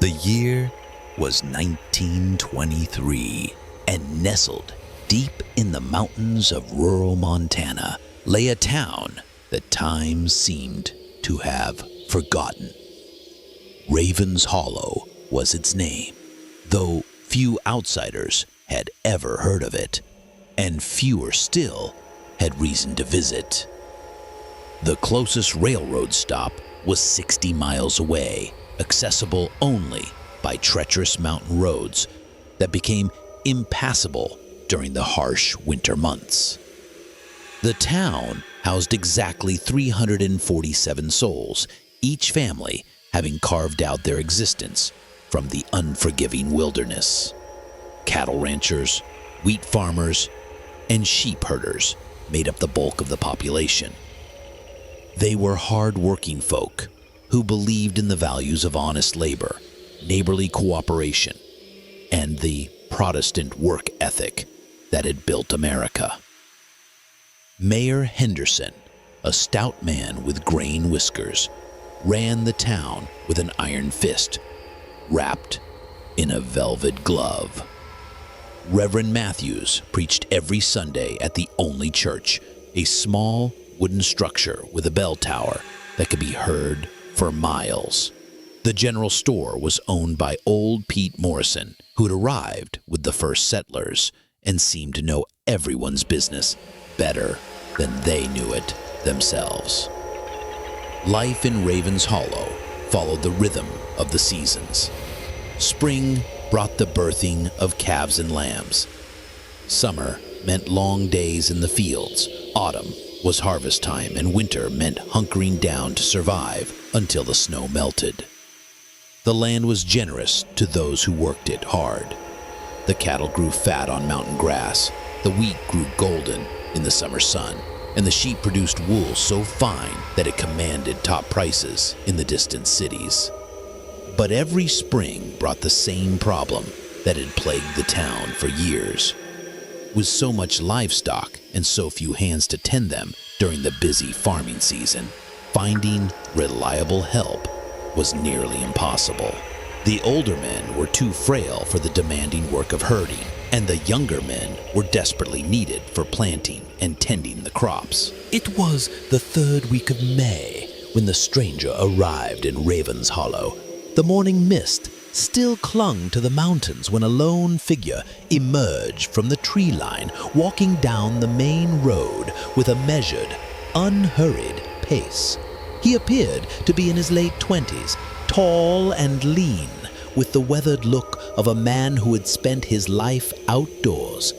The year was 1923, and nestled deep in the mountains of rural Montana lay a town that time seemed to have forgotten. Ravenshollow was its name, though few outsiders had ever heard of it, and fewer still had reason to visit. The closest railroad stop was 60 miles away, accessible only by treacherous mountain roads that became impassable during the harsh winter months. The town housed exactly 347 souls, each family having carved out their existence from the unforgiving wilderness. Cattle ranchers, wheat farmers, and sheep herders made up the bulk of the population. They were hard-working folk who believed in the values of honest labor, neighborly cooperation, and the Protestant work ethic that had built America. Mayor Henderson, a stout man with graying whiskers, ran the town with an iron fist, wrapped in a velvet glove. Reverend Matthews preached every Sunday at the only church, a small wooden structure with a bell tower that could be heard for miles. The general store was owned by old Pete Morrison, who had arrived with the first settlers and seemed to know everyone's business better than they knew it themselves. Life in Ravenshollow followed the rhythm of the seasons. Spring brought the birthing of calves and lambs. Summer meant long days in the fields. Autumn was harvest time, and winter meant hunkering down to survive until the snow melted. The land was generous to those who worked it hard. The cattle grew fat on mountain grass, the wheat grew golden in the summer sun, and the sheep produced wool so fine that it commanded top prices in the distant cities. But every spring brought the same problem that had plagued the town for years. With so much livestock and so few hands to tend them during the busy farming season, finding reliable help was nearly impossible. The older men were too frail for the demanding work of herding, and the younger men were desperately needed for planting and tending the crops. It was the third week of May when the stranger arrived in Ravenshollow. The morning mist still clung to the mountains when a lone figure emerged from the tree line, walking down the main road with a measured, unhurried pace. He appeared to be in his late 20s, tall and lean, with the weathered look of a man who had spent his life outdoors.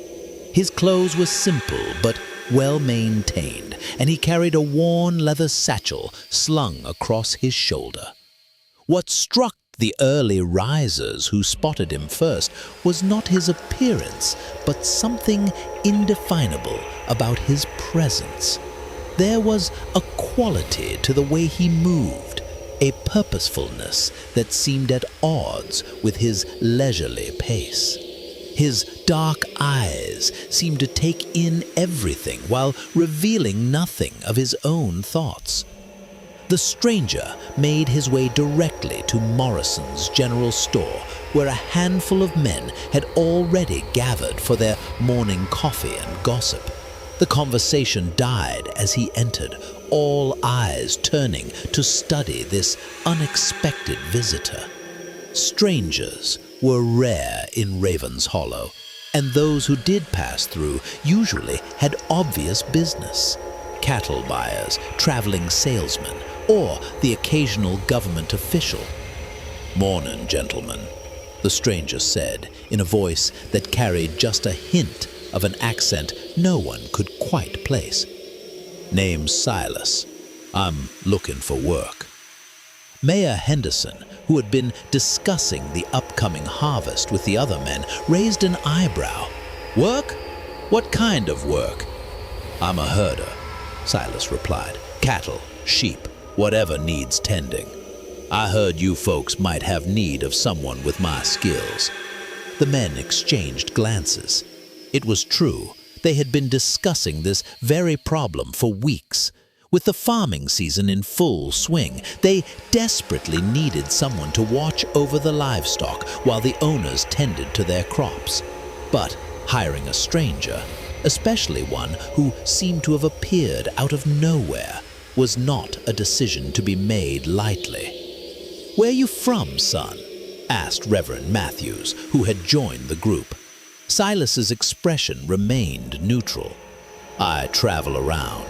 His clothes were simple but well maintained, and he carried a worn leather satchel slung across his shoulder. What struck the early risers who spotted him first was not his appearance, but something indefinable about his presence. There was a quality to the way he moved, a purposefulness that seemed at odds with his leisurely pace. His dark eyes seemed to take in everything while revealing nothing of his own thoughts. The stranger made his way directly to Morrison's general store, where a handful of men had already gathered for their morning coffee and gossip. The conversation died as he entered, all eyes turning to study this unexpected visitor. Strangers were rare in Ravenshollow, and those who did pass through usually had obvious business. Cattle buyers, traveling salesmen, or the occasional government official. "Mornin', gentlemen," the stranger said in a voice that carried just a hint of an accent no one could quite place. "Name's Silas. I'm looking for work." Mayor Henderson, who had been discussing the upcoming harvest with the other men, raised an eyebrow. "Work? What kind of work?" "I'm a herder," Silas replied. "Cattle, sheep, whatever needs tending. I heard you folks might have need of someone with my skills." The men exchanged glances. It was true, they had been discussing this very problem for weeks. With the farming season in full swing, they desperately needed someone to watch over the livestock while the owners tended to their crops. But hiring a stranger, especially one who seemed to have appeared out of nowhere, was not a decision to be made lightly. "Where you from, son?" asked Reverend Matthews, who had joined the group. Silas's expression remained neutral. "I travel around,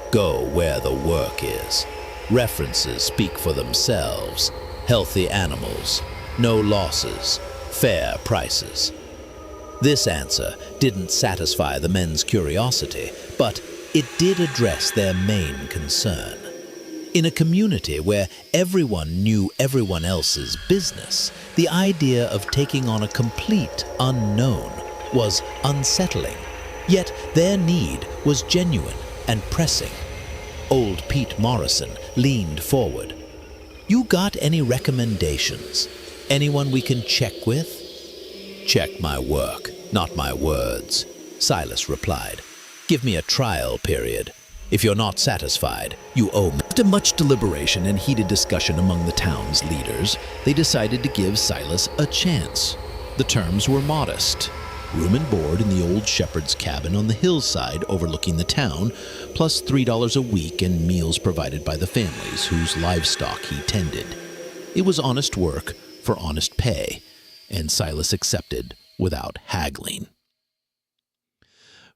go where the work is. References speak for themselves. Healthy animals, no losses, fair prices." This answer didn't satisfy the men's curiosity, but it did address their main concern. In a community where everyone knew everyone else's business, the idea of taking on a complete unknown was unsettling. Yet their need was genuine and pressing. Old Pete Morrison leaned forward. "You got any recommendations? Anyone we can check with?" "Check my work, not my words," Silas replied. "Give me a trial period. If you're not satisfied, you owe me." After much deliberation and heated discussion among the town's leaders, they decided to give Silas a chance. The terms were modest: room and board in the old shepherd's cabin on the hillside overlooking the town, plus $3 a week and meals provided by the families whose livestock he tended. It was honest work for honest pay, and Silas accepted without haggling.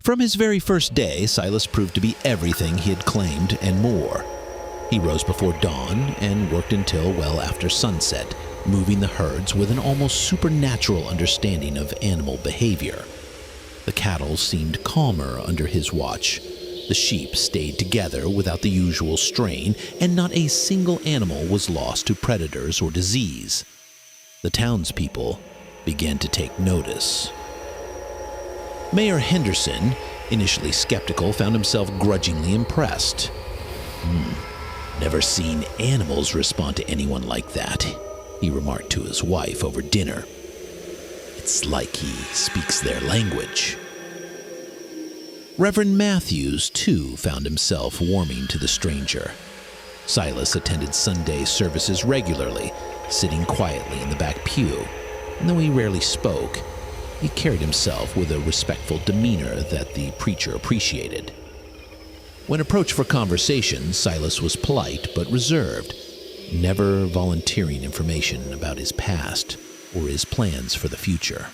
From his very first day, Silas proved to be everything he had claimed and more. He rose before dawn and worked until well after sunset, moving the herds with an almost supernatural understanding of animal behavior. The cattle seemed calmer under his watch. The sheep stayed together without the usual strain, and not a single animal was lost to predators or disease. The townspeople began to take notice. Mayor Henderson, initially skeptical, found himself grudgingly impressed. "Never seen animals respond to anyone like that," he remarked to his wife over dinner. "It's like he speaks their language." Reverend Matthews, too, found himself warming to the stranger. Silas attended Sunday services regularly, sitting quietly in the back pew, and though he rarely spoke, he carried himself with a respectful demeanor that the preacher appreciated. When approached for conversation, Silas was polite but reserved, never volunteering information about his past or his plans for the future.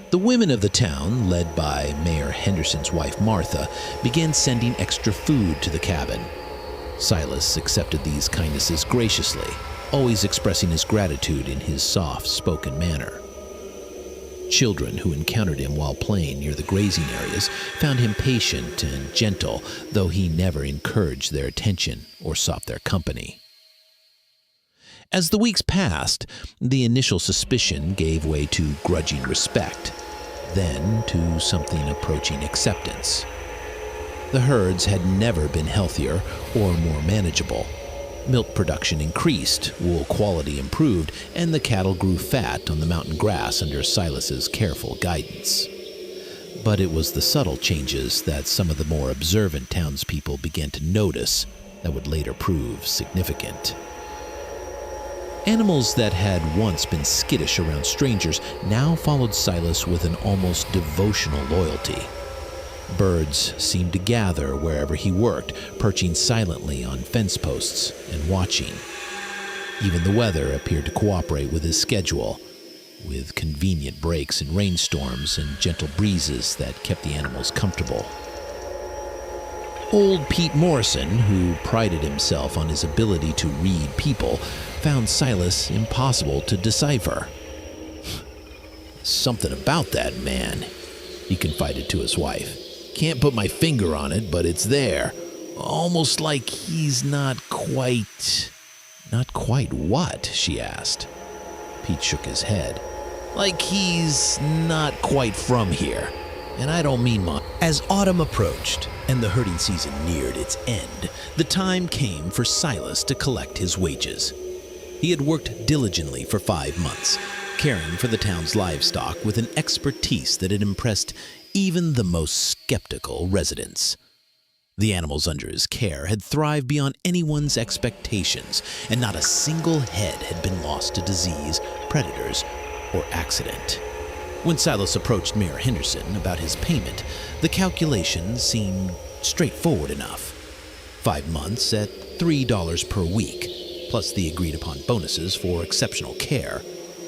The women of the town, led by Mayor Henderson's wife Martha, began sending extra food to the cabin. Silas accepted these kindnesses graciously, always expressing his gratitude in his soft-spoken manner. Children who encountered him while playing near the grazing areas found him patient and gentle, though he never encouraged their attention or sought their company. As the weeks passed, the initial suspicion gave way to grudging respect, then to something approaching acceptance. The herds had never been healthier or more manageable. Milk production increased, wool quality improved, and the cattle grew fat on the mountain grass under Silas's careful guidance. But it was the subtle changes that some of the more observant townspeople began to notice that would later prove significant. Animals that had once been skittish around strangers now followed Silas with an almost devotional loyalty. Birds seemed to gather wherever he worked, perching silently on fence posts and watching. Even the weather appeared to cooperate with his schedule, with convenient breaks in rainstorms and gentle breezes that kept the animals comfortable. Old Pete Morrison, who prided himself on his ability to read people, found Silas impossible to decipher. "Something about that man," he confided to his wife. "Can't put my finger on it, but it's there. Almost like he's not quite..." "Not quite what?" she asked. Pete shook his head. "Like he's not quite from here. And I don't mean much." As autumn approached and the herding season neared its end, the time came for Silas to collect his wages. He had worked diligently for 5 months, caring for the town's livestock with an expertise that had impressed even the most skeptical residents. The animals under his care had thrived beyond anyone's expectations, and not a single head had been lost to disease, predators, or accident. When Silas approached Mayor Henderson about his payment, the calculation seemed straightforward enough. 5 months at $3 per week, plus the agreed-upon bonuses for exceptional care.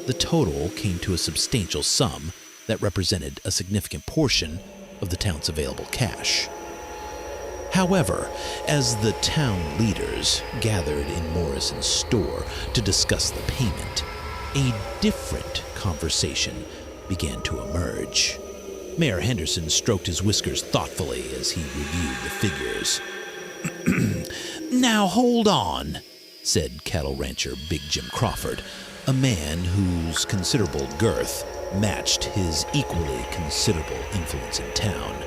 The total came to a substantial sum that represented a significant portion of the town's available cash. However, as the town leaders gathered in Morrison's store to discuss the payment, a different conversation began to emerge. Mayor Henderson stroked his whiskers thoughtfully as he reviewed the figures. "Now hold on," said cattle rancher Big Jim Crawford, a man whose considerable girth matched his equally considerable influence in town.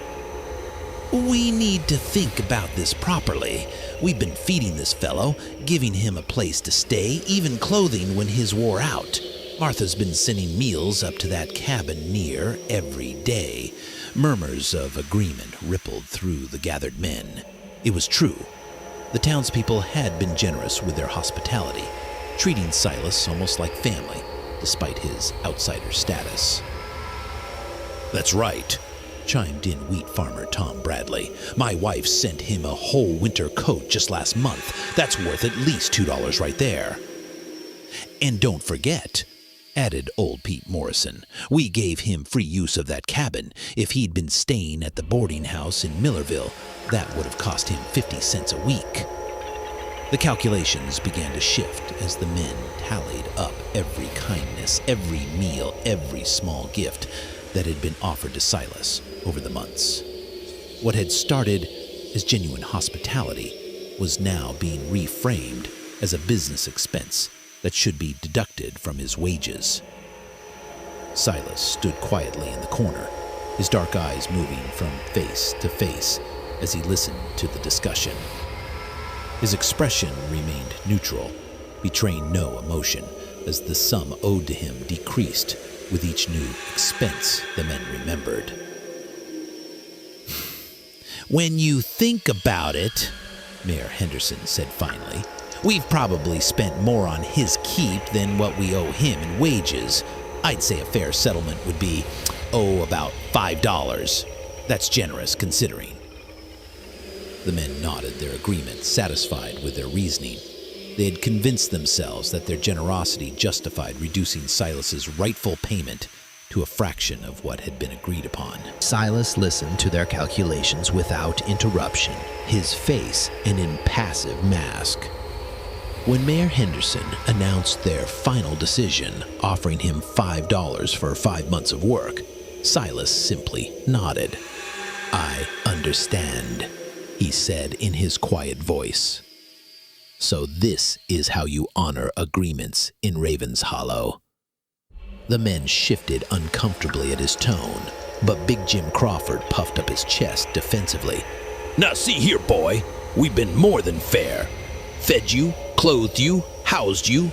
"We need to think about this properly. We've been feeding this fellow, giving him a place to stay, even clothing when his wore out. Martha's been sending meals up to that cabin near every day." Murmurs of agreement rippled through the gathered men. It was true. The townspeople had been generous with their hospitality, treating Silas almost like family, despite his outsider status. "That's right," chimed in wheat farmer Tom Bradley. "My wife sent him a whole winter coat just last month. That's worth at least $2 right there." "And don't forget," added old Pete Morrison, "we gave him free use of that cabin. If he'd been staying at the boarding house in Millerville, that would have cost him 50 cents a week." The calculations began to shift as the men tallied up every kindness, every meal, every small gift that had been offered to Silas over the months. What had started as genuine hospitality was now being reframed as a business expense that should be deducted from his wages. Silas stood quietly in the corner, his dark eyes moving from face to face as he listened to the discussion. His expression remained neutral, betraying no emotion, as the sum owed to him decreased with each new expense the men remembered. "When you think about it," Mayor Henderson said finally, "we've probably spent more on his keep than what we owe him in wages. I'd say a fair settlement would be, about $5. That's generous considering." The men nodded their agreement, satisfied with their reasoning. They had convinced themselves that their generosity justified reducing Silas's rightful payment to a fraction of what had been agreed upon. Silas listened to their calculations without interruption, his face an impassive mask. When Mayor Henderson announced their final decision, offering him $5 for 5 months of work, Silas simply nodded. "I understand," he said in his quiet voice. "So this is how you honor agreements in Ravenshollow." The men shifted uncomfortably at his tone, but Big Jim Crawford puffed up his chest defensively. "Now see here, boy, we've been more than fair. Fed you, clothed you, housed you.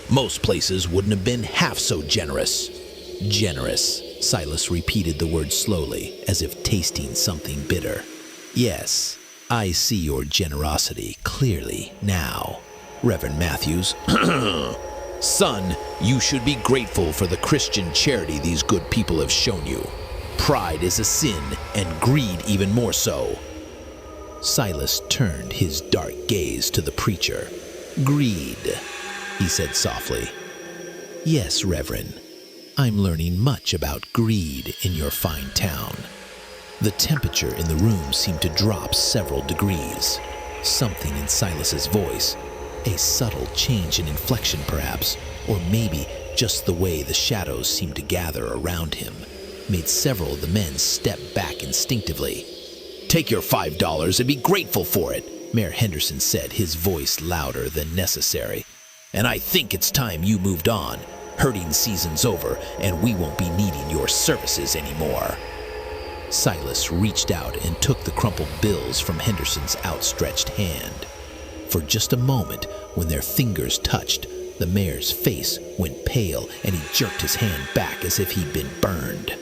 Most places wouldn't have been half so generous." "Generous," Silas repeated the word slowly, as if tasting something bitter. "Yes, I see your generosity clearly now, Reverend Matthews." "Son, you should be grateful for the Christian charity these good people have shown you. Pride is a sin, and greed even more so." Silas turned his dark gaze to the preacher. "Greed," he said softly. "Yes, Reverend. I'm learning much about greed in your fine town." The temperature in the room seemed to drop several degrees. Something in Silas's voice, a subtle change in inflection perhaps, or maybe just the way the shadows seemed to gather around him, made several of the men step back instinctively. "Take your $5 and be grateful for it," Mayor Henderson said, his voice louder than necessary. "And I think it's time you moved on. Herding season's over, and we won't be needing your services anymore." Silas reached out and took the crumpled bills from Henderson's outstretched hand. For just a moment, when their fingers touched, the mayor's face went pale and he jerked his hand back as if he'd been burned.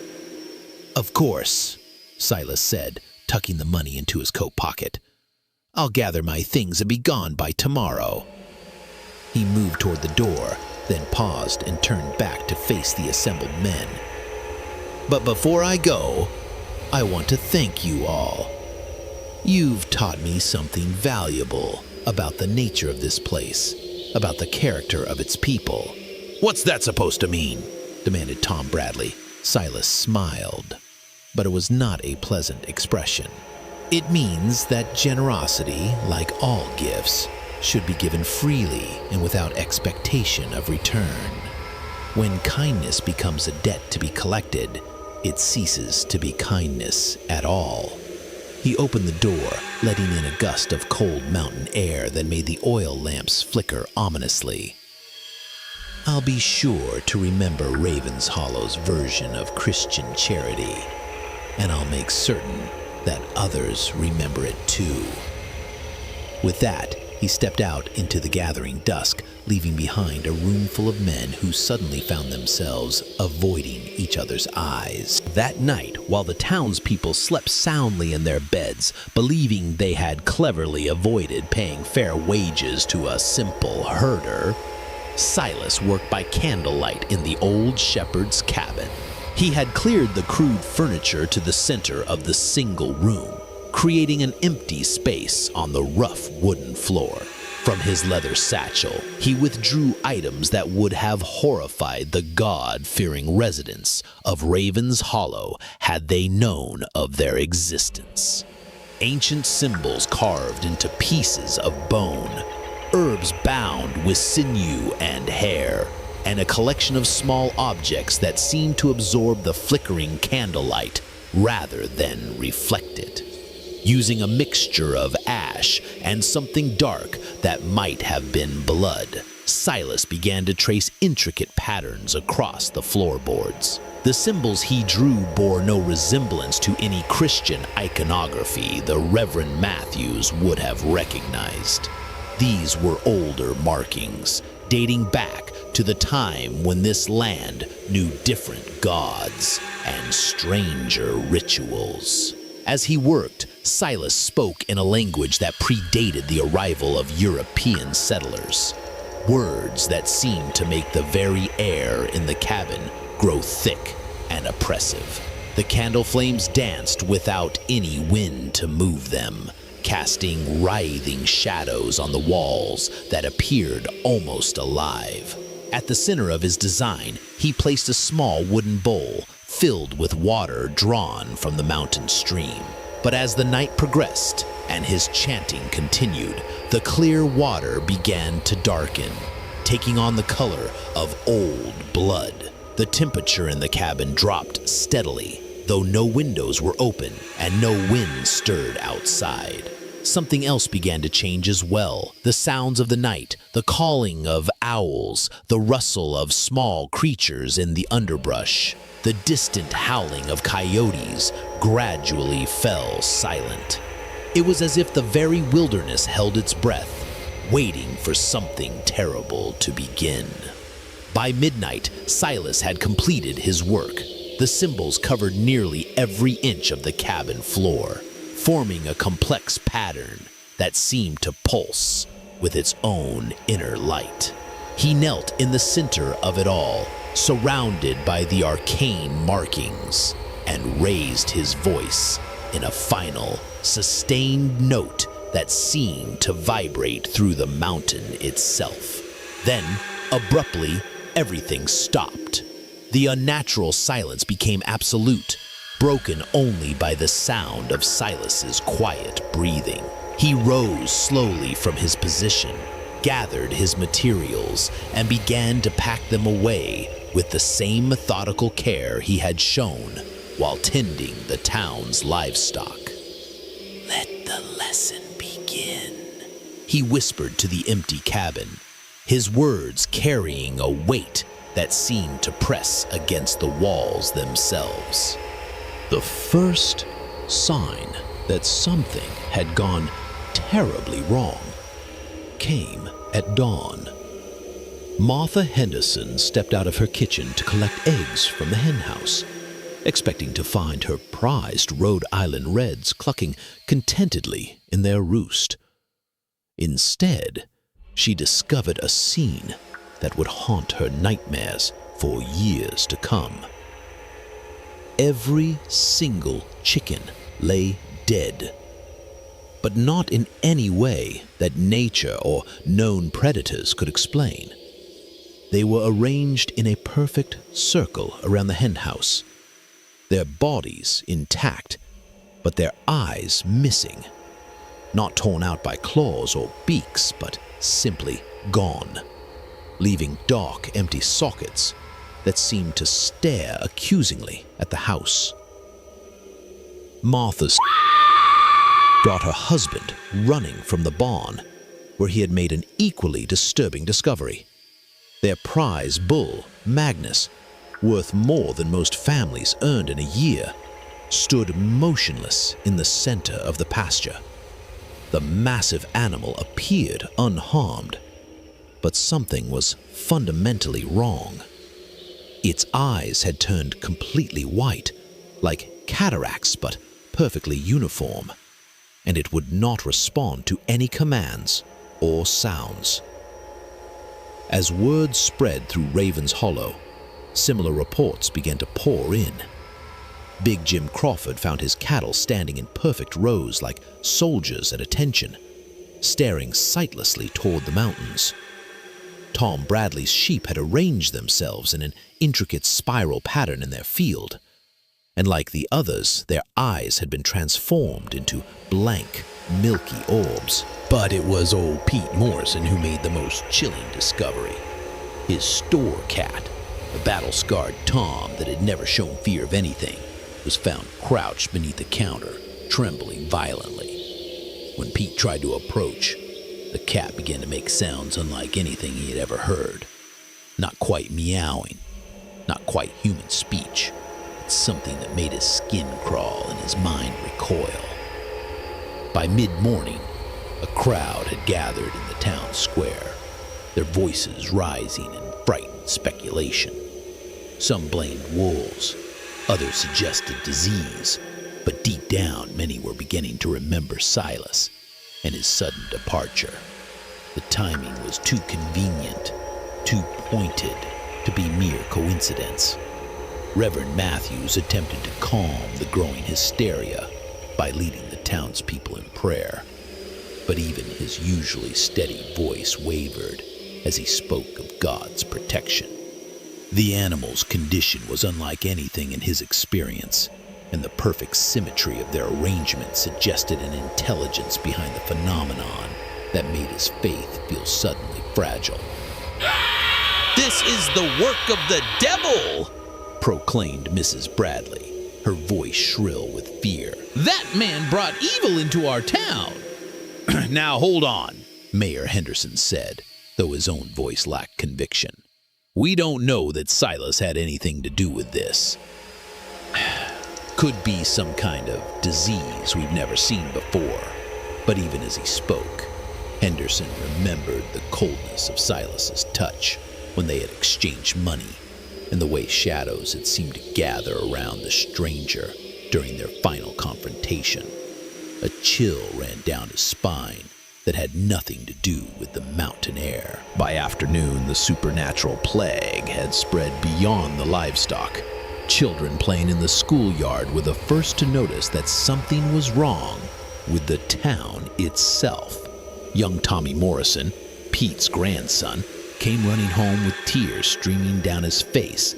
"Of course," Silas said, tucking the money into his coat pocket. I'll gather my things and be gone by tomorrow." He moved toward the door, then paused and turned back to face the assembled men. "But before I go, I want to thank you all. You've taught me something valuable about the nature of this place, about the character of its people." "What's that supposed to mean?" demanded Tom Bradley. Silas smiled, but it was not a pleasant expression. "It means that generosity, like all gifts, should be given freely and without expectation of return. When kindness becomes a debt to be collected, it ceases to be kindness at all." He opened the door, letting in a gust of cold mountain air that made the oil lamps flicker ominously. "I'll be sure to remember Ravenshollow's version of Christian charity, and I'll make certain that others remember it too." With that, he stepped out into the gathering dusk, leaving behind a room full of men who suddenly found themselves avoiding each other's eyes. That night, while the townspeople slept soundly in their beds, believing they had cleverly avoided paying fair wages to a simple herder, Silas worked by candlelight in the old shepherd's cabin. He had cleared the crude furniture to the center of the single room, creating an empty space on the rough wooden floor. From his leather satchel, he withdrew items that would have horrified the God-fearing residents of Ravenshollow had they known of their existence. Ancient symbols carved into pieces of bone, herbs bound with sinew and hair, and a collection of small objects that seemed to absorb the flickering candlelight rather than reflect it. Using a mixture of ash and something dark that might have been blood, Silas began to trace intricate patterns across the floorboards. The symbols he drew bore no resemblance to any Christian iconography the Reverend Matthews would have recognized. These were older markings, dating back to the time when this land knew different gods and stranger rituals. As he worked, Silas spoke in a language that predated the arrival of European settlers, words that seemed to make the very air in the cabin grow thick and oppressive. The candle flames danced without any wind to move them, casting writhing shadows on the walls that appeared almost alive. At the center of his design, he placed a small wooden bowl filled with water drawn from the mountain stream. But as the night progressed and his chanting continued, the clear water began to darken, taking on the color of old blood. The temperature in the cabin dropped steadily, though no windows were open and no wind stirred outside. Something else began to change as well. The sounds of the night, the calling of owls, the rustle of small creatures in the underbrush, the distant howling of coyotes gradually fell silent. It was as if the very wilderness held its breath, waiting for something terrible to begin. By midnight, Silas had completed his work. The symbols covered nearly every inch of the cabin floor, forming a complex pattern that seemed to pulse with its own inner light. He knelt in the center of it all, surrounded by the arcane markings, and raised his voice in a final, sustained note that seemed to vibrate through the mountain itself. Then, abruptly, everything stopped. The unnatural silence became absolute, broken only by the sound of Silas's quiet breathing. He rose slowly from his position, gathered his materials, and began to pack them away with the same methodical care he had shown while tending the town's livestock. "Let the lesson begin," he whispered to the empty cabin, his words carrying a weight that seemed to press against the walls themselves. The first sign that something had gone terribly wrong came at dawn. Martha Henderson stepped out of her kitchen to collect eggs from the henhouse, expecting to find her prized Rhode Island Reds clucking contentedly in their roost. Instead, she discovered a scene that would haunt her nightmares for years to come. Every single chicken lay dead, but not in any way that nature or known predators could explain. They were arranged in a perfect circle around the henhouse, their bodies intact, but their eyes missing. Not torn out by claws or beaks, but simply gone, leaving dark, empty sockets that seemed to stare accusingly at the house. Martha brought her husband running from the barn, where he had made an equally disturbing discovery. Their prize bull, Magnus, worth more than most families earned in a year, stood motionless in the center of the pasture. The massive animal appeared unharmed, but something was fundamentally wrong. Its eyes had turned completely white, like cataracts, but perfectly uniform, and it would not respond to any commands or sounds. As word spread through Ravenshollow, similar reports began to pour in. Big Jim Crawford found his cattle standing in perfect rows like soldiers at attention, staring sightlessly toward the mountains. Tom Bradley's sheep had arranged themselves in an intricate spiral pattern in their field, and like the others, their eyes had been transformed into blank, milky orbs. But it was old Pete Morrison who made the most chilling discovery. His store cat, a battle-scarred Tom that had never shown fear of anything, was found crouched beneath the counter, trembling violently. When Pete tried to approach, the cat began to make sounds unlike anything he had ever heard. Not quite meowing, not quite human speech, but something that made his skin crawl and his mind recoil. By mid-morning, a crowd had gathered in the town square, their voices rising in frightened speculation. Some blamed wolves, others suggested disease, but deep down many were beginning to remember Silas and his sudden departure. The timing was too convenient, too pointed to be mere coincidence. Reverend Matthews attempted to calm the growing hysteria by leading the townspeople in prayer, but even his usually steady voice wavered as he spoke of God's protection. The animal's condition was unlike anything in his experience, and the perfect symmetry of their arrangement suggested an intelligence behind the phenomenon that made his faith feel suddenly fragile. "This is the work of the devil!" proclaimed Mrs. Bradley, her voice shrill with fear. "That man brought evil into our town!" "Now hold on," Mayor Henderson said, though his own voice lacked conviction. "We don't know that Silas had anything to do with this. Could be some kind of disease we've never seen before." But even as he spoke, Henderson remembered the coldness of Silas's touch when they had exchanged money, and the way shadows had seemed to gather around the stranger during their final confrontation. A chill ran down his spine that had nothing to do with the mountain air. By afternoon, the supernatural plague had spread beyond the livestock. Children playing in the schoolyard were the first to notice that something was wrong with the town itself. Young Tommy Morrison, Pete's grandson, came running home with tears streaming down his face,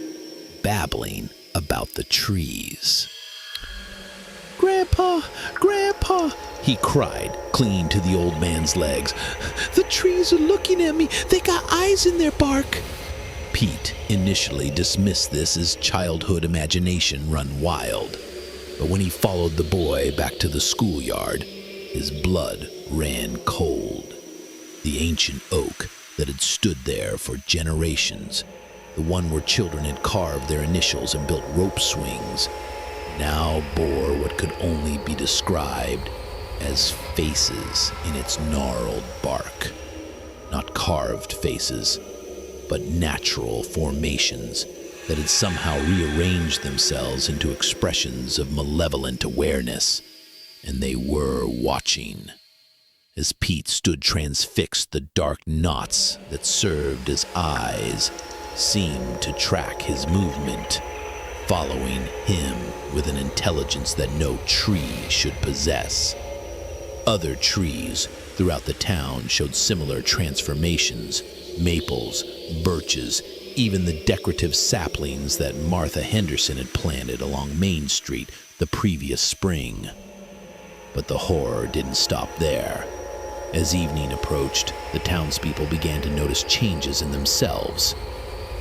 babbling about the trees. "Grandpa, Grandpa," he cried, clinging to the old man's legs. "The trees are looking at me. They got eyes in their bark." Pete initially dismissed this as childhood imagination run wild, but when he followed the boy back to the schoolyard, his blood ran cold. The ancient oak that had stood there for generations, the one where children had carved their initials and built rope swings, now bore what could only be described as faces in its gnarled bark. Not carved faces, but natural formations that had somehow rearranged themselves into expressions of malevolent awareness, and they were watching. As Pete stood transfixed, the dark knots that served as eyes seemed to track his movement, following him with an intelligence that no tree should possess. Other trees throughout the town showed similar transformations: maples, birches, even the decorative saplings that Martha Henderson had planted along Main Street the previous spring. But the horror didn't stop there. As evening approached, the townspeople began to notice changes in themselves.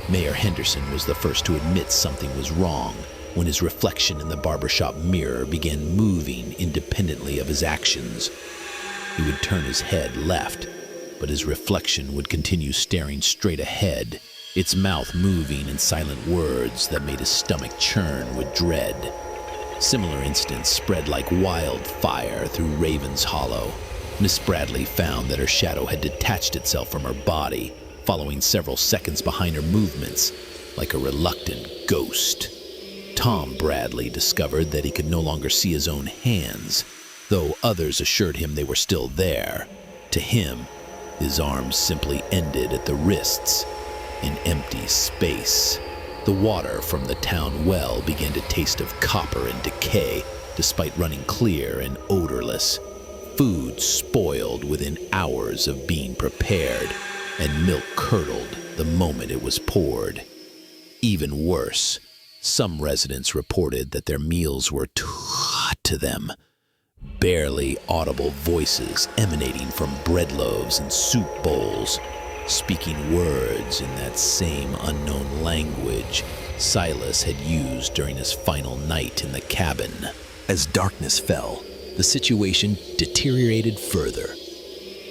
Mayor Henderson was the first to admit something was wrong when his reflection in the barbershop mirror began moving independently of his actions. He would turn his head left, but his reflection would continue staring straight ahead, its mouth moving in silent words that made his stomach churn with dread. Similar incidents spread like wildfire through Ravenshollow. Miss Bradley found that her shadow had detached itself from her body, following several seconds behind her movements, like a reluctant ghost. Tom Bradley discovered that he could no longer see his own hands, though others assured him they were still there. To him, his arms simply ended at the wrists, in empty space. The water from the town well began to taste of copper and decay, despite running clear and odorless. Food spoiled within hours of being prepared, and milk curdled the moment it was poured. Even worse, some residents reported that their meals were too hot to them. Barely audible voices emanating from bread loaves and soup bowls, speaking words in that same unknown language Silas had used during his final night in the cabin. As darkness fell, the situation deteriorated further.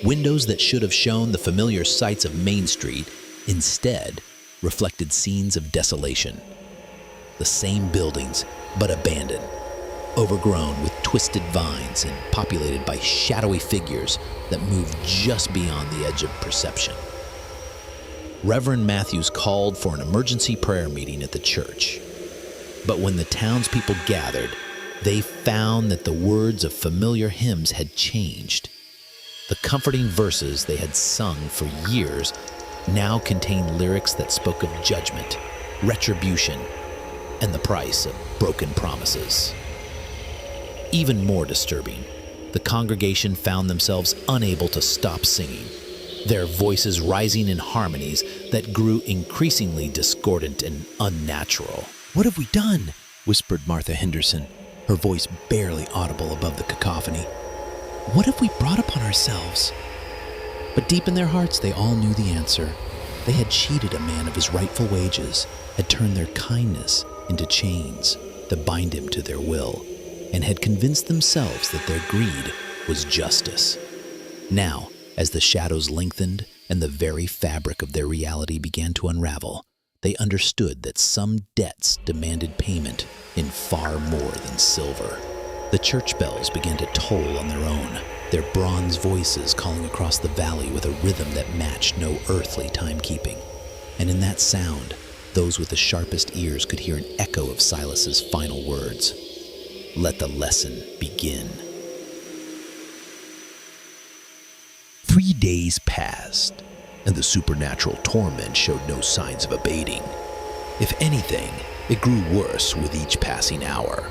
Windows that should have shown the familiar sights of Main Street instead reflected scenes of desolation. The same buildings, but abandoned, overgrown with twisted vines and populated by shadowy figures that moved just beyond the edge of perception. Reverend Matthews called for an emergency prayer meeting at the church. But when the townspeople gathered, they found that the words of familiar hymns had changed. The comforting verses they had sung for years now contained lyrics that spoke of judgment, retribution, and the price of broken promises. Even more disturbing, the congregation found themselves unable to stop singing, their voices rising in harmonies that grew increasingly discordant and unnatural. "What have we done?" whispered Martha Henderson, her voice barely audible above the cacophony. "What have we brought upon ourselves?" But deep in their hearts, they all knew the answer. They had cheated a man of his rightful wages, had turned their kindness into chains that bind him to their will, and had convinced themselves that their greed was justice. Now, as the shadows lengthened and the very fabric of their reality began to unravel, they understood that some debts demanded payment in far more than silver. The church bells began to toll on their own, their bronze voices calling across the valley with a rhythm that matched no earthly timekeeping. And in that sound, those with the sharpest ears could hear an echo of Silas's final words. Let the lesson begin. 3 days passed, and the supernatural torment showed no signs of abating. If anything, it grew worse with each passing hour.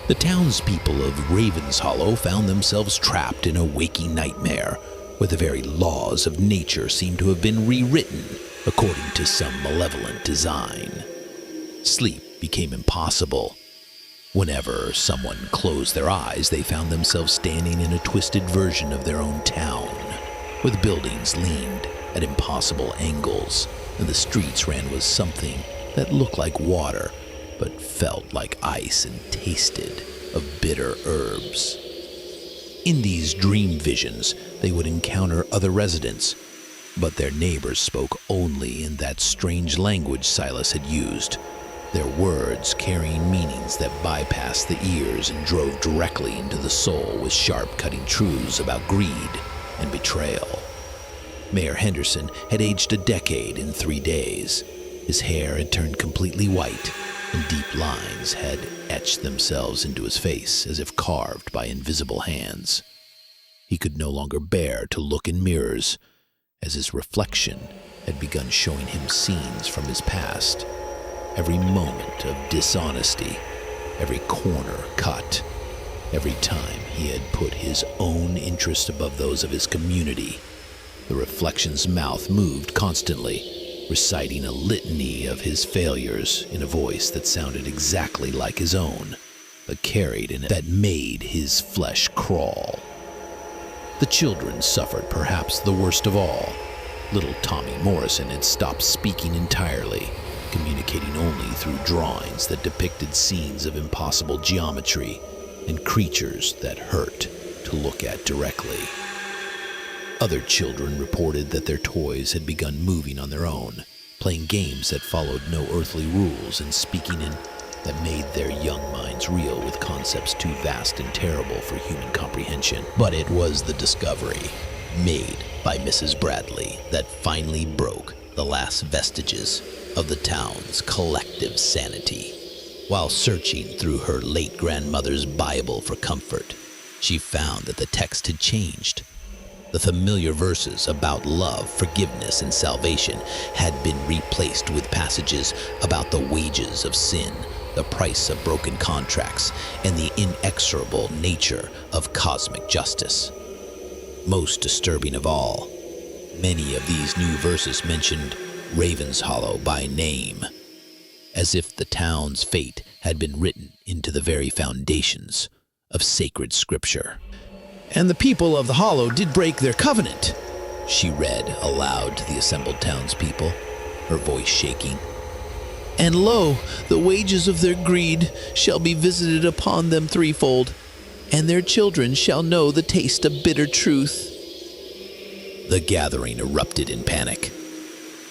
The townspeople of Ravenshollow found themselves trapped in a waking nightmare, where the very laws of nature seemed to have been rewritten according to some malevolent design. Sleep became impossible. Whenever someone closed their eyes, they found themselves standing in a twisted version of their own town, where the buildings leaned at impossible angles, and the streets ran with something that looked like water, but felt like ice and tasted of bitter herbs. In these dream visions, they would encounter other residents, but their neighbors spoke only in that strange language Silas had used, their words carrying meanings that bypassed the ears and drove directly into the soul with sharp cutting truths about greed and betrayal. Mayor Henderson had aged a decade in 3 days. His hair had turned completely white, and deep lines had etched themselves into his face as if carved by invisible hands. He could no longer bear to look in mirrors, as his reflection had begun showing him scenes from his past. Every moment of dishonesty, every corner cut, every time he had put his own interest above those of his community. The reflection's mouth moved constantly, reciting a litany of his failures in a voice that sounded exactly like his own, but carried in it that made his flesh crawl. The children suffered perhaps the worst of all. Little Tommy Morrison had stopped speaking entirely, communicating only through drawings that depicted scenes of impossible geometry and creatures that hurt to look at directly. Other children reported that their toys had begun moving on their own, playing games that followed no earthly rules and speaking in that made their young minds reel with concepts too vast and terrible for human comprehension. But it was the discovery made by Mrs. Bradley that finally broke the last vestiges of the town's collective sanity. While searching through her late grandmother's Bible for comfort, she found that the text had changed. The familiar verses about love, forgiveness, and salvation had been replaced with passages about the wages of sin, the price of broken contracts, and the inexorable nature of cosmic justice. Most disturbing of all, many of these new verses mentioned Ravenshollow by name, as if the town's fate had been written into the very foundations of sacred scripture. And the people of the Hollow did break their covenant, She read aloud to the assembled townspeople, her voice shaking. And lo, the wages of their greed shall be visited upon them threefold, and their children shall know the taste of bitter truth. The gathering erupted in panic.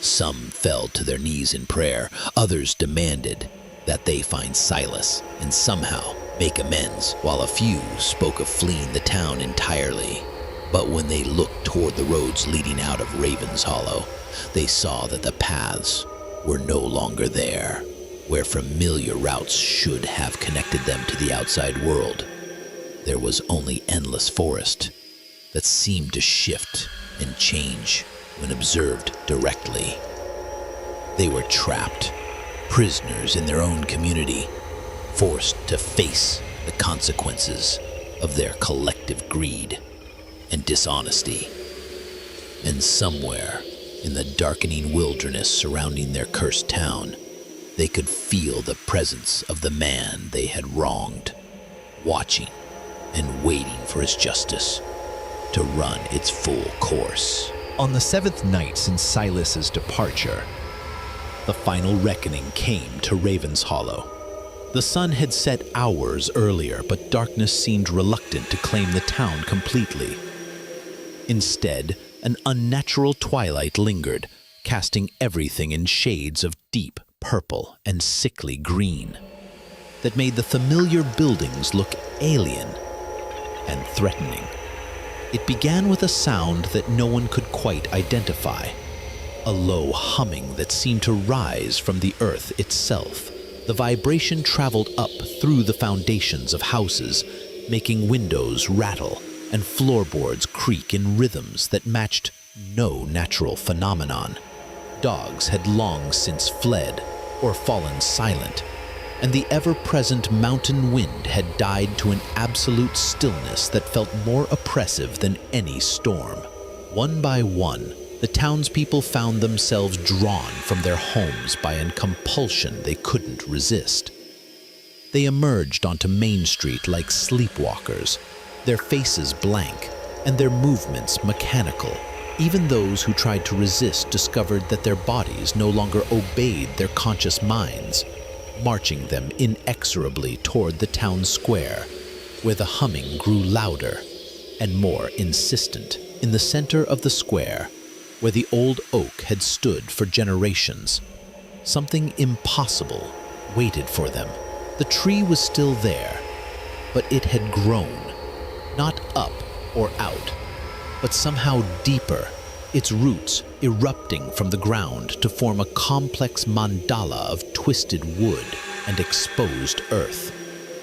Some fell to their knees in prayer. Others demanded that they find Silas and somehow make amends, while a few spoke of fleeing the town entirely. But when they looked toward the roads leading out of Ravenshollow, they saw that the paths were no longer there, where familiar routes should have connected them to the outside world. There was only endless forest that seemed to shift and change when observed directly. They were trapped, prisoners in their own community, forced to face the consequences of their collective greed and dishonesty. And somewhere in the darkening wilderness surrounding their cursed town, they could feel the presence of the man they had wronged, watching and waiting for his justice to run its full course. On the seventh night since Silas's departure, the final reckoning came to Ravenshollow. The sun had set hours earlier, but darkness seemed reluctant to claim the town completely. Instead, an unnatural twilight lingered, casting everything in shades of deep purple and sickly green that made the familiar buildings look alien and threatening. It began with a sound that no one could quite identify, a low humming that seemed to rise from the earth itself. The vibration traveled up through the foundations of houses, making windows rattle and floorboards creak in rhythms that matched no natural phenomenon. Dogs had long since fled or fallen silent, and the ever-present mountain wind had died to an absolute stillness that felt more oppressive than any storm. One by one, the townspeople found themselves drawn from their homes by a compulsion they couldn't resist. They emerged onto Main Street like sleepwalkers, their faces blank and their movements mechanical. Even those who tried to resist discovered that their bodies no longer obeyed their conscious minds, marching them inexorably toward the town square, where the humming grew louder and more insistent. In the center of the square, where the old oak had stood for generations, something impossible waited for them. The tree was still there, but it had grown, not up or out, but somehow deeper, its roots erupting from the ground to form a complex mandala of twisted wood and exposed earth.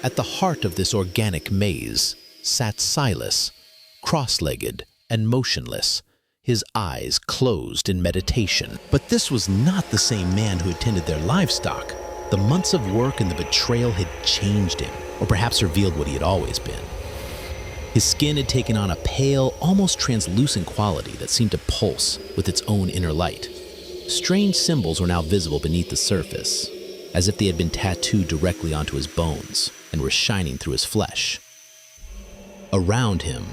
At the heart of this organic maze sat Silas, cross-legged and motionless, his eyes closed in meditation. But this was not the same man who attended their livestock. The months of work and the betrayal had changed him, or perhaps revealed what he had always been. His skin had taken on a pale, almost translucent quality that seemed to pulse with its own inner light. Strange symbols were now visible beneath the surface, as if they had been tattooed directly onto his bones and were shining through his flesh. Around him,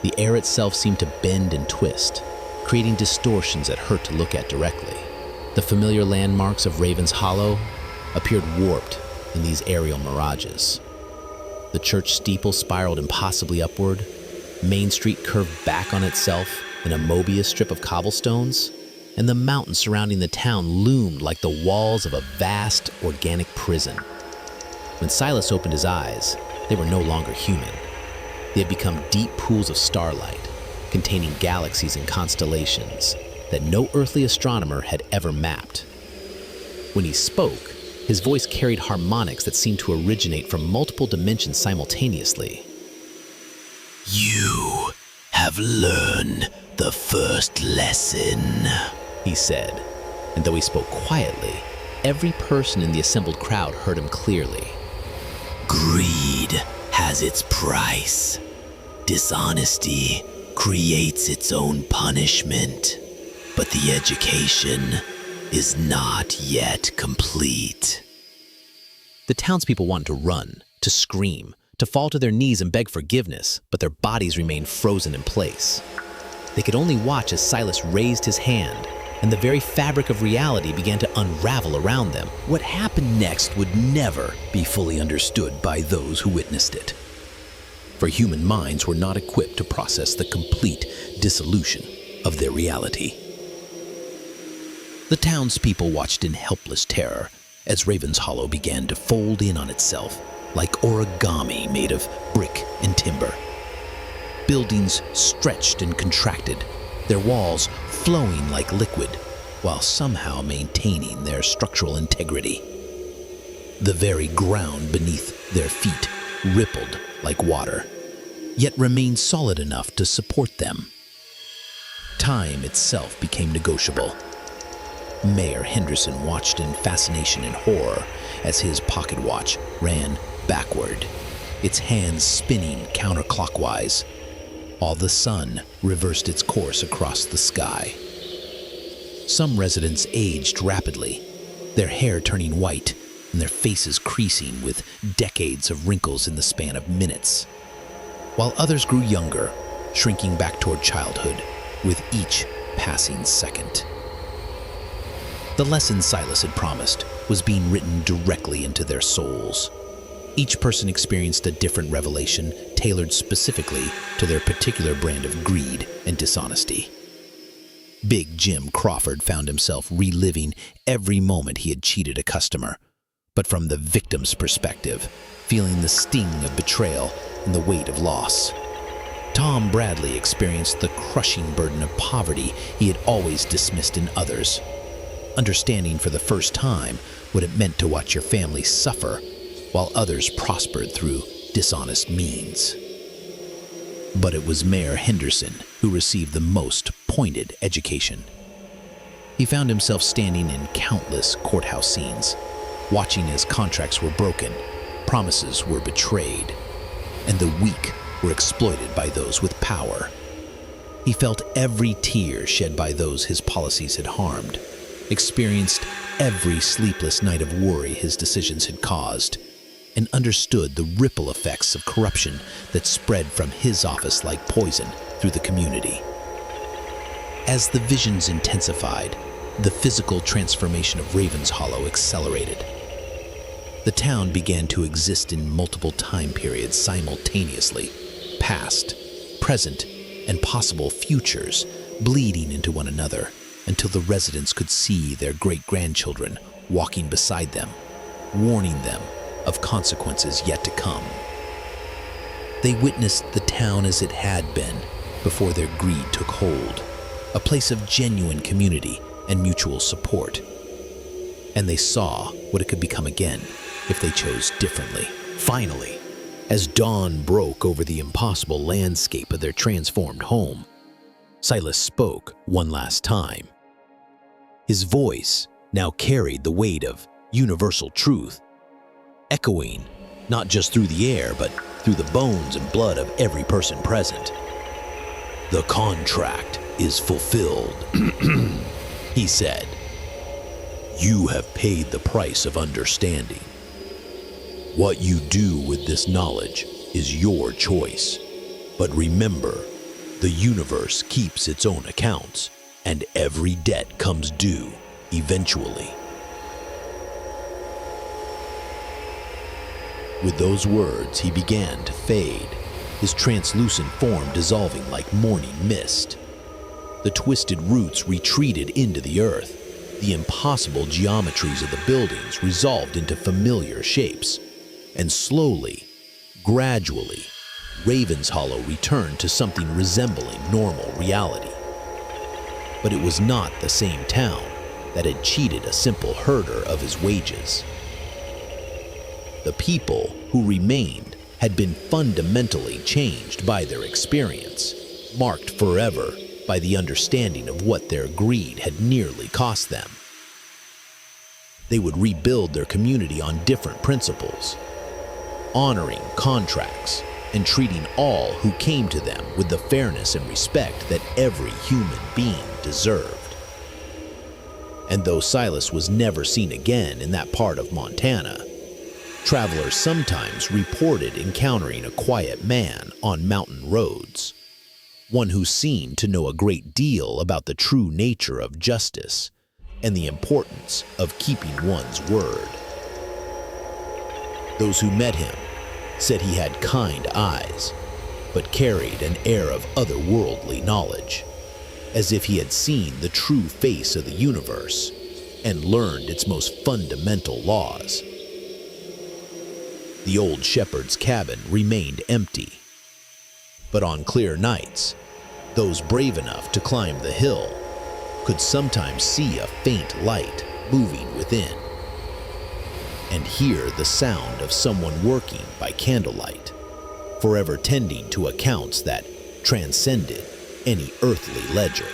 the air itself seemed to bend and twist, creating distortions that hurt to look at directly. The familiar landmarks of Ravenshollow appeared warped in these aerial mirages. The church steeple spiraled impossibly upward, Main Street curved back on itself in a Mobius strip of cobblestones, and the mountains surrounding the town loomed like the walls of a vast organic prison. When Silas opened his eyes, they were no longer human. They had become deep pools of starlight, containing galaxies and constellations that no earthly astronomer had ever mapped. When he spoke, his voice carried harmonics that seemed to originate from multiple dimensions simultaneously. "You have learned the first lesson," he said, and though he spoke quietly, every person in the assembled crowd heard him clearly. "Greed has its price. Dishonesty creates its own punishment, but the education is not yet complete." The townspeople wanted to run, to scream, to fall to their knees and beg forgiveness, but their bodies remained frozen in place. They could only watch as Silas raised his hand, and the very fabric of reality began to unravel around them. What happened next would never be fully understood by those who witnessed it, for human minds were not equipped to process the complete dissolution of their reality. The townspeople watched in helpless terror as Ravenshollow began to fold in on itself like origami made of brick and timber. Buildings stretched and contracted, their walls flowing like liquid, while somehow maintaining their structural integrity. The very ground beneath their feet rippled like water, yet remained solid enough to support them. Time itself became negotiable. Mayor Henderson watched in fascination and horror as his pocket watch ran backward, its hands spinning counterclockwise, while the sun reversed its course across the sky. Some residents aged rapidly, their hair turning white and their faces creasing with decades of wrinkles in the span of minutes, while others grew younger, shrinking back toward childhood with each passing second. The lesson Silas had promised was being written directly into their souls. Each person experienced a different revelation tailored specifically to their particular brand of greed and dishonesty. Big Jim Crawford found himself reliving every moment he had cheated a customer, but from the victim's perspective, feeling the sting of betrayal and the weight of loss. Tom Bradley experienced the crushing burden of poverty he had always dismissed in others, understanding for the first time what it meant to watch your family suffer while others prospered through dishonest means. But it was Mayor Henderson who received the most pointed education. He found himself standing in countless courthouse scenes, watching as contracts were broken, promises were betrayed, and the weak were exploited by those with power. He felt every tear shed by those his policies had harmed, experienced every sleepless night of worry his decisions had caused, and understood the ripple effects of corruption that spread from his office like poison through the community. As the visions intensified, the physical transformation of Ravenshollow accelerated. The town began to exist in multiple time periods simultaneously, past, present, and possible futures bleeding into one another until the residents could see their great-grandchildren walking beside them, warning them of consequences yet to come. They witnessed the town as it had been before their greed took hold, a place of genuine community and mutual support. And they saw what it could become again if they chose differently. Finally, As dawn broke over the impossible landscape of their transformed home, Silas spoke one last time. His voice now carried the weight of universal truth, echoing not just through the air, but through the bones and blood of every person present. "The contract is fulfilled," he said. "You have paid the price of understanding. What you do with this knowledge is your choice. But remember, the universe keeps its own accounts, and every debt comes due eventually." With those words, he began to fade, his translucent form dissolving like morning mist. The twisted roots retreated into the earth. The impossible geometries of the buildings resolved into familiar shapes. And slowly, gradually, Ravenshollow returned to something resembling normal reality. But it was not the same town that had cheated a simple herder of his wages. The people who remained had been fundamentally changed by their experience, marked forever by the understanding of what their greed had nearly cost them. They would rebuild their community on different principles, honoring contracts and treating all who came to them with the fairness and respect that every human being deserved. And though Silas was never seen again in that part of Montana, travelers sometimes reported encountering a quiet man on mountain roads, one who seemed to know a great deal about the true nature of justice and the importance of keeping one's word. Those who met him said he had kind eyes, but carried an air of otherworldly knowledge, as if he had seen the true face of the universe and learned its most fundamental laws. The old shepherd's cabin remained empty, but on clear nights, those brave enough to climb the hill could sometimes see a faint light moving within, and hear the sound of someone working by candlelight, forever tending to accounts that transcended any earthly ledger.